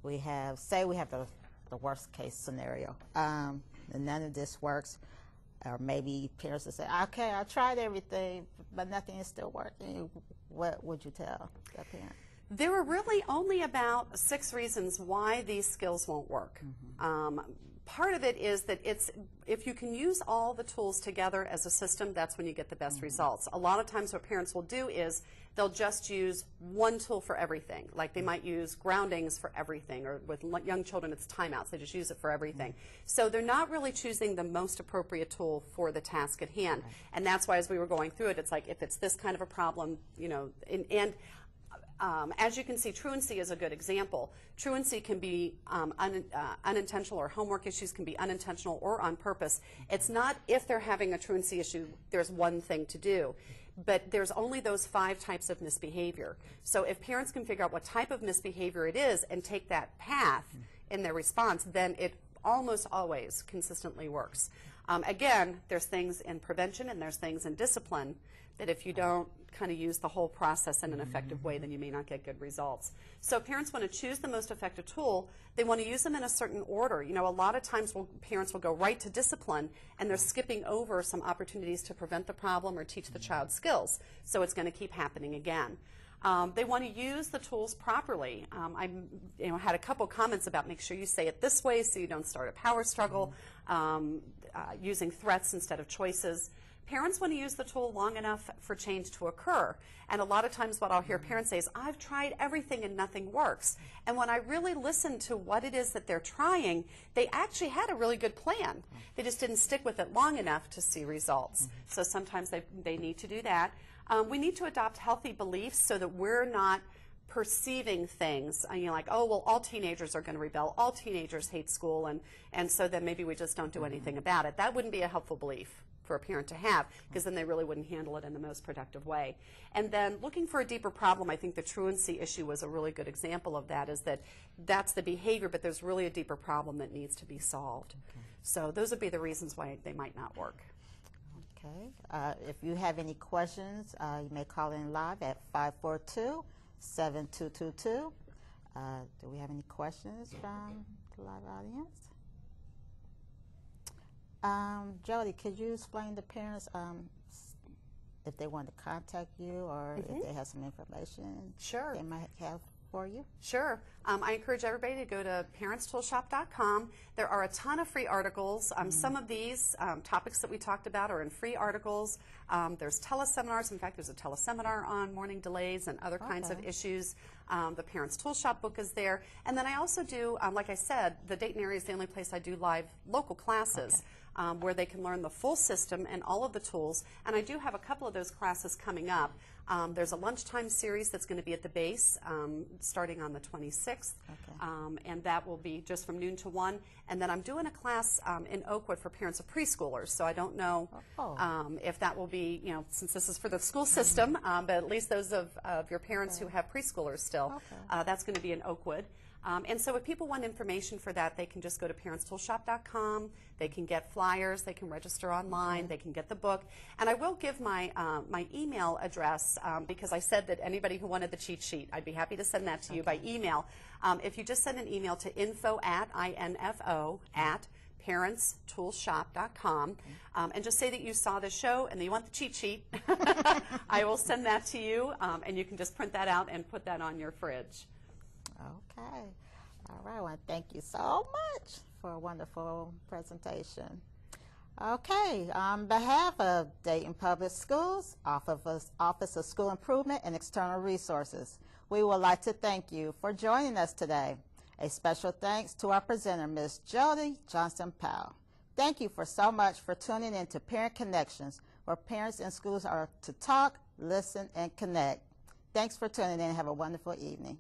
we have, say we have the worst case scenario, and none of this works, or maybe parents will say, okay, I tried everything, but nothing is still working. What would you tell the parent? There are really only about 6 reasons why these skills won't work. Part of it is that if you can use all the tools together as a system, that's when you get the best results. A lot of times what parents will do is they'll just use one tool for everything. Like they might use groundings for everything, or with young children it's timeouts. They just use it for everything. So they're not really choosing the most appropriate tool for the task at hand. And that's why as we were going through it, it's like if it's this kind of a problem, you know, as you can see, truancy is a good example. Truancy can be unintentional, or homework issues can be unintentional or on purpose. It's not if they're having a truancy issue, there's one thing to do. But there's only those 5 types of misbehavior. So if parents can figure out what type of misbehavior it is and take that path in their response, then it almost always consistently works. Again, there's things in prevention and there's things in discipline that if you don't kind of use the whole process in an effective way, then you may not get good results. So parents want to choose the most effective tool. They want to use them in a certain order. You know, a lot of times parents will go right to discipline, and they're skipping over some opportunities to prevent the problem or teach the child skills. So it's going to keep happening again. They want to use the tools properly. I had a couple comments about make sure you say it this way so you don't start a power struggle, using threats instead of choices. Parents want to use the tool long enough for change to occur. And a lot of times what I'll hear parents say is, I've tried everything and nothing works. And when I really listen to what it is that they're trying, they actually had a really good plan. They just didn't stick with it long enough to see results. So sometimes they need to do that. We need to adopt healthy beliefs so that we're not perceiving things, you know, like, oh, well, all teenagers are going to rebel, all teenagers hate school, and so then maybe we just don't do anything about it. That wouldn't be a helpful belief for a parent to have, because then they really wouldn't handle it in the most productive way. And then looking for a deeper problem, I think the truancy issue was a really good example of that, is that that's the behavior, but there's really a deeper problem that needs to be solved. Okay. So those would be the reasons why they might not work. Okay. If you have any questions, you may call in live at 542-7222. Do we have any questions from the live audience? Jody, could you explain to parents if they want to contact you, or if they have some information they might have for you? Sure. I encourage everybody to go to ParentsToolShop.com. There are a ton of free articles. Some of these topics that we talked about are in free articles. There's teleseminars. In fact, there's a teleseminar on morning delays and other kinds of issues. The Parents Tool Shop book is there. And then I also do, like I said, the Dayton area is the only place I do live local classes. Where they can learn the full system and all of the tools. And I do have a couple of those classes coming up. There's a lunchtime series that's going to be at the base starting on the 26th. And that will be just from noon to 1. And then I'm doing a class in Oakwood for parents of preschoolers. So I don't know if that will be, you know, since this is for the school system, but at least those of your parents who have preschoolers still, that's going to be in Oakwood. And so if people want information for that, they can just go to ParentsToolShop.com. They can get flyers. They can register online. They can get the book. And I will give my my email address because I said that anybody who wanted the cheat sheet, I'd be happy to send that to you by email. If you just send an email to info@ParentsToolShop.com and just say that you saw the show and that you want the cheat sheet, I will send that to you, and you can just print that out and put that on your fridge. Okay. All right. Well, thank you so much for a wonderful presentation. Okay. On behalf of Dayton Public Schools, Office of School Improvement and External Resources, we would like to thank you for joining us today. A special thanks to our presenter, Ms. Jody Johnson-Powell. Thank you for so much for tuning in to Parent Connections, where parents and schools are to talk, listen, and connect. Thanks for tuning in. Have a wonderful evening.